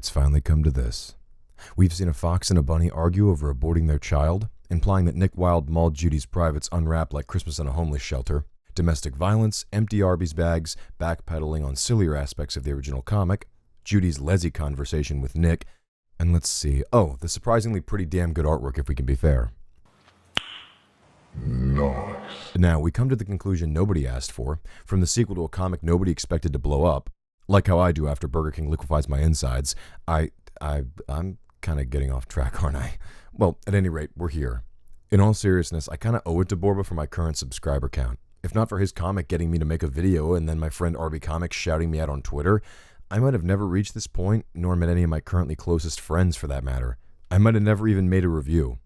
it's finally come to this. We've seen a fox and a bunny argue over aborting their child, implying that Nick Wilde mauled Judy's privates unwrapped like Christmas in a homeless shelter, domestic violence, empty Arby's bags, backpedaling on sillier aspects of the original comic, Judy's Leslie conversation with Nick, and let's see, the surprisingly pretty damn good artwork if we can be fair. Nice. Now, we come to the conclusion nobody asked for, from the sequel to a comic nobody expected to blow up, like how I do after Burger King liquefies my insides. I'm kind of getting off track, aren't I? Well, at any rate, we're here. In all seriousness, I kind of owe it to Borba for my current subscriber count. If not for his comic getting me to make a video and then my friend RB Comics shouting me out on Twitter, I might have never reached this point, nor met any of my currently closest friends for that matter. I might have never even made a review.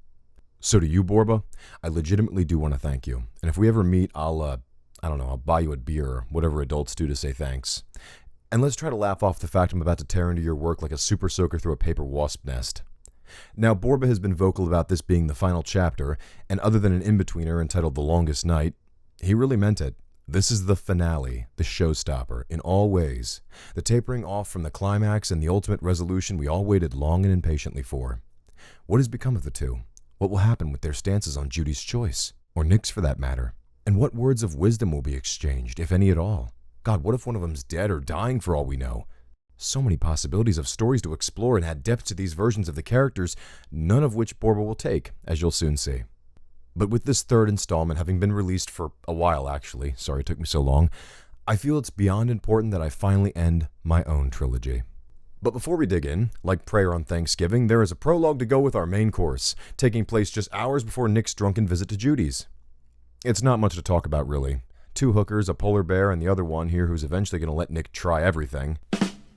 So to you, Borba, I legitimately do want to thank you. And if we ever meet, I'll buy you a beer or whatever adults do to say thanks. And let's try to laugh off the fact I'm about to tear into your work like a super soaker through a paper wasp nest. Now, Borba has been vocal about this being the final chapter, and other than an in-betweener entitled The Longest Night, he really meant it. This is the finale, the showstopper, in all ways. The tapering off from the climax and the ultimate resolution we all waited long and impatiently for. What has become of the two? What will happen with their stances on Judy's choice? Or Nick's for that matter? And what words of wisdom will be exchanged, if any at all? God, what if one of them's dead or dying for all we know? So many possibilities of stories to explore and add depth to these versions of the characters, none of which Borba will take, as you'll soon see. But with this third installment having been released for a while actually, sorry it took me so long, I feel it's beyond important that I finally end my own trilogy. But before we dig in, like prayer on Thanksgiving, there is a prologue to go with our main course, taking place just hours before Nick's drunken visit to Judy's. It's not much to talk about really. 2 hookers, a polar bear, and the other one here who's eventually going to let Nick try everything.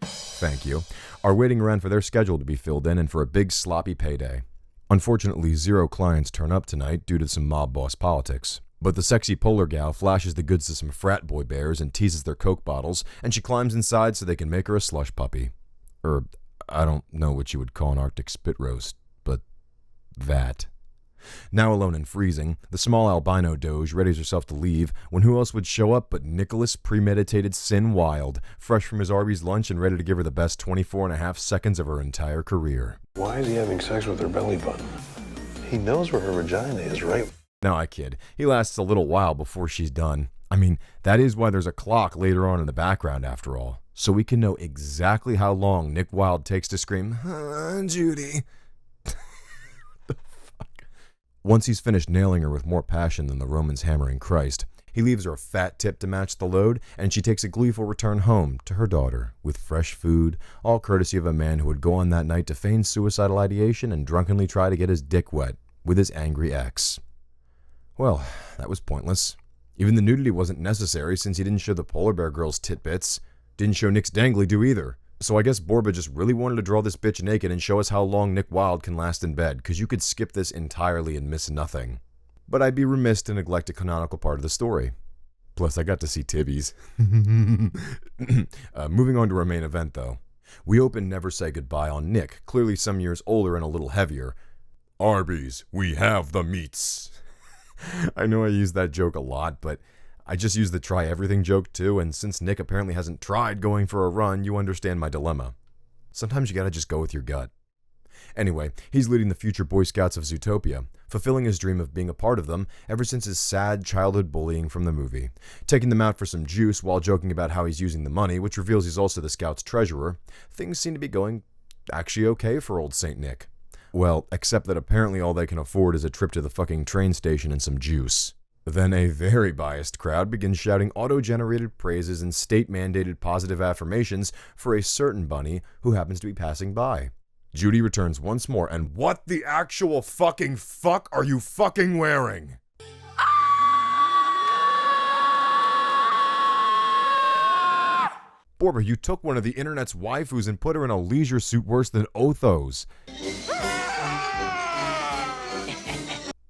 Thank you. Are waiting around for their schedule to be filled in and for a big sloppy payday. Unfortunately, 0 clients turn up tonight due to some mob boss politics. But the sexy polar gal flashes the goods to some frat boy bears and teases their Coke bottles, and she climbs inside so they can make her a slush puppy. I don't know what you would call an Arctic spit roast, but that. Now alone and freezing, the small albino doge readies herself to leave when who else would show up but Nicholas Premeditated Sin Wilde, fresh from his Arby's lunch and ready to give her the best 24.5 seconds of her entire career. Why is he having sex with her belly button? He knows where her vagina is, right? No, I kid. He lasts a little while before she's done. I mean, that is why there's a clock later on in the background after all. So we can know exactly how long Nick Wilde takes to scream, Judy. The fuck? Once he's finished nailing her with more passion than the Romans hammering Christ, he leaves her a fat tip to match the load, and she takes a gleeful return home to her daughter with fresh food, all courtesy of a man who would go on that night to feign suicidal ideation and drunkenly try to get his dick wet with his angry ex. Well, that was pointless. Even the nudity wasn't necessary since he didn't show the polar bear girl's titbits. Didn't show Nick's dangly do either. So I guess Borba just really wanted to draw this bitch naked and show us how long Nick Wilde can last in bed, because you could skip this entirely and miss nothing. But I'd be remiss to neglect a canonical part of the story. Plus, I got to see tibbies. Moving on to our main event, though. We open Never Say Goodbye on Nick, clearly some years older and a little heavier. Arby's, we have the meats. I know I use that joke a lot, but I just use the try everything joke too, and since Nick apparently hasn't tried going for a run, you understand my dilemma. Sometimes you gotta just go with your gut. Anyway, he's leading the future Boy Scouts of Zootopia, fulfilling his dream of being a part of them ever since his sad childhood bullying from the movie. Taking them out for some juice while joking about how he's using the money, which reveals he's also the Scouts' treasurer, things seem to be going actually okay for old Saint Nick. Well, except that apparently all they can afford is a trip to the fucking train station and some juice. Then a very biased crowd begins shouting auto-generated praises and state-mandated positive affirmations for a certain bunny who happens to be passing by. Judy returns once more, and what the actual fucking fuck are you fucking wearing? Borba, you took one of the internet's waifus and put her in a leisure suit worse than Otho's.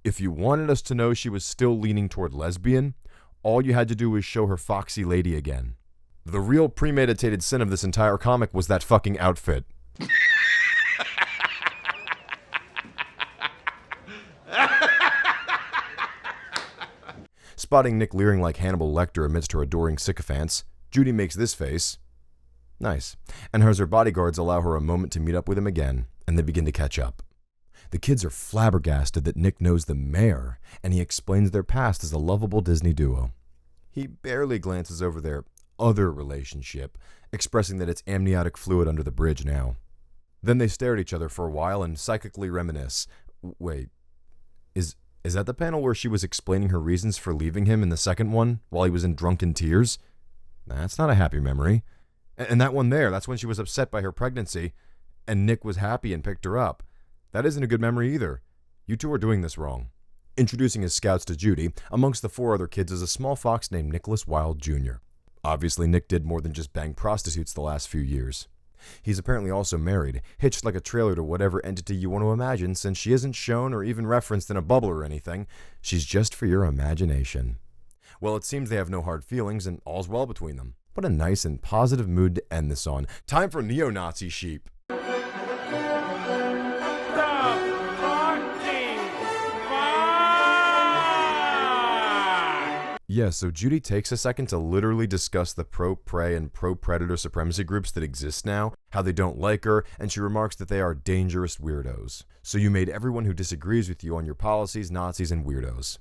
If you wanted us to know she was still leaning toward lesbian, all you had to do was show her foxy lady again. The real premeditated sin of this entire comic was that fucking outfit. Spotting Nick leering like Hannibal Lecter amidst her adoring sycophants, Judy makes this face. Nice. And her bodyguards allow her a moment to meet up with him again, and they begin to catch up. The kids are flabbergasted that Nick knows the mayor, and he explains their past as a lovable Disney duo. He barely glances over their other relationship, expressing that it's amniotic fluid under the bridge now. Then they stare at each other for a while and psychically reminisce. Wait, is that the panel where she was explaining her reasons for leaving him in the second one while he was in drunken tears? That's not a happy memory. And that one there, that's when she was upset by her pregnancy, and Nick was happy and picked her up. That isn't a good memory either. You two are doing this wrong. Introducing his scouts to Judy, amongst the 4 other kids is a small fox named Nicholas Wilde Jr. Obviously, Nick did more than just bang prostitutes the last few years. He's apparently also married, hitched like a trailer to whatever entity you want to imagine, since she isn't shown or even referenced in a bubble or anything. She's just for your imagination. Well, it seems they have no hard feelings and all's well between them. What a nice and positive mood to end this on. Time for neo-Nazi sheep. Yeah, so Judy takes a second to literally discuss the pro-prey and pro-predator supremacy groups that exist now, how they don't like her, and she remarks that they are dangerous weirdos. So you made everyone who disagrees with you on your policies Nazis and weirdos.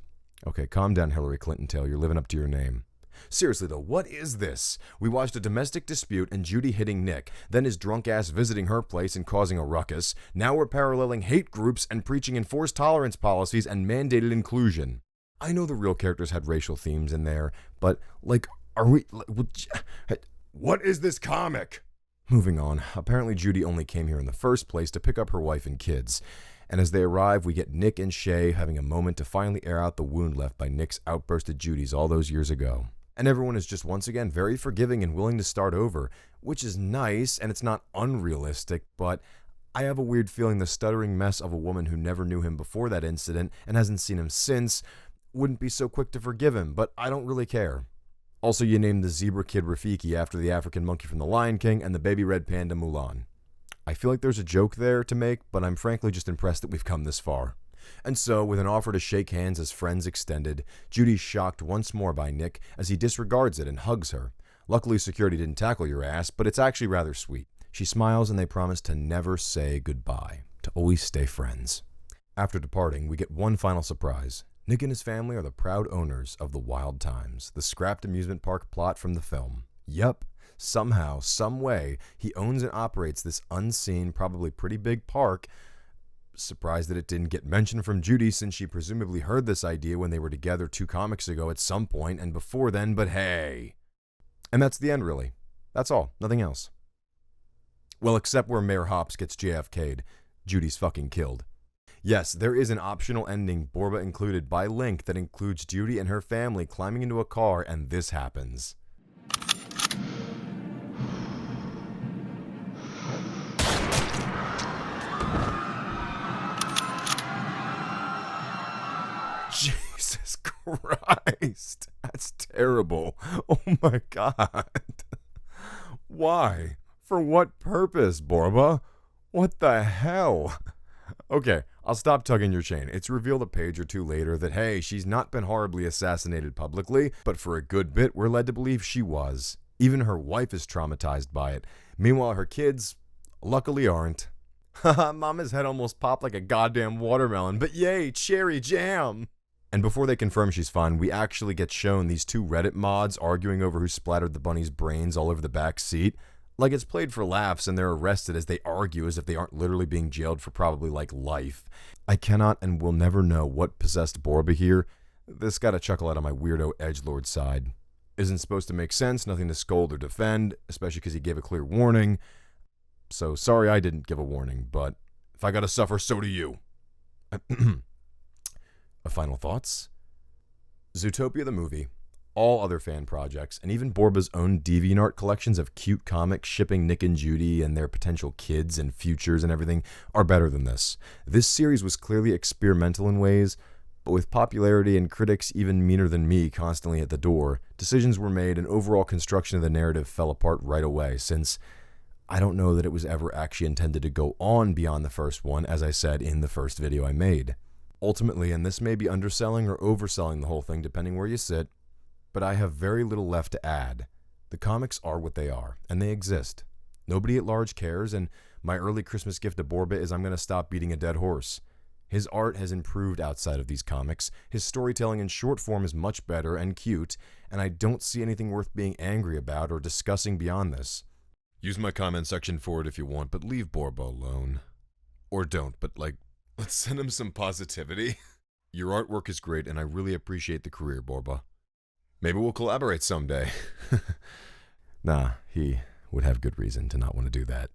Okay, calm down, Hillary Clinton Tail, you're living up to your name. Seriously though, what is this? We watched a domestic dispute and Judy hitting Nick, then his drunk ass visiting her place and causing a ruckus. Now we're paralleling hate groups and preaching enforced tolerance policies and mandated inclusion. I know the real characters had racial themes in there, but, what is this comic? Moving on, apparently Judy only came here in the first place to pick up her wife and kids. And as they arrive, we get Nick and Shay having a moment to finally air out the wound left by Nick's outburst at Judy's all those years ago. And everyone is just once again very forgiving and willing to start over, which is nice and it's not unrealistic, but I have a weird feeling the stuttering mess of a woman who never knew him before that incident and hasn't seen him since wouldn't be so quick to forgive him, but I don't really care. Also, you named the zebra kid Rafiki after the African monkey from The Lion King and the baby red panda Mulan. I feel like there's a joke there to make, but I'm frankly just impressed that we've come this far. And so, with an offer to shake hands as friends extended, Judy's shocked once more by Nick as he disregards it and hugs her. Luckily, security didn't tackle your ass, but it's actually rather sweet. She smiles and they promise to never say goodbye, to always stay friends. After departing, we get one final surprise. Nick and his family are the proud owners of the Wild Times, the scrapped amusement park plot from the film. Yup, somehow, some way, he owns and operates this unseen, probably pretty big park. Surprised that it didn't get mentioned from Judy since she presumably heard this idea when they were together 2 comics ago at some point and before then, but hey. And that's the end, really. That's all, nothing else. Well, except where Mayor Hops gets JFK'd. Judy's fucking killed. Yes, there is an optional ending, Borba included, by Link that includes Judy and her family climbing into a car, and this happens. Jesus Christ, that's terrible. Oh my God. Why? For what purpose, Borba? What the hell? Okay, I'll stop tugging your chain. It's revealed a page or 2 later that, hey, she's not been horribly assassinated publicly, but for a good bit, we're led to believe she was. Even her wife is traumatized by it. Meanwhile, her kids, luckily aren't. Haha, Mama's head almost popped like a goddamn watermelon, but yay, cherry jam! And before they confirm she's fine, we actually get shown these 2 Reddit mods arguing over who splattered the bunny's brains all over the back seat. Like it's played for laughs and they're arrested as they argue as if they aren't literally being jailed for probably like life. I cannot and will never know what possessed Borba here. This got a chuckle out of my weirdo edgelord side. Isn't supposed to make sense, nothing to scold or defend, especially because he gave a clear warning. So sorry I didn't give a warning, but if I gotta suffer, so do you. Final thoughts? Zootopia the movie, all other fan projects, and even Borba's own DeviantArt collections of cute comics shipping Nick and Judy and their potential kids and futures and everything are better than this. This series was clearly experimental in ways, but with popularity and critics even meaner than me constantly at the door, decisions were made and overall construction of the narrative fell apart right away, since I don't know that it was ever actually intended to go on beyond the first one, as I said in the first video I made. Ultimately, and this may be underselling or overselling the whole thing depending where you sit, but I have very little left to add. The comics are what they are, and they exist. Nobody at large cares, and my early Christmas gift to Borbit is I'm going to stop beating a dead horse. His art has improved outside of these comics, his storytelling in short form is much better and cute, and I don't see anything worth being angry about or discussing beyond this. Use my comment section for it if you want, but leave Borbo alone. Or don't, but let's send him some positivity. Your artwork is great, and I really appreciate the career, Borba. Maybe we'll collaborate someday. Nah, he would have good reason to not want to do that.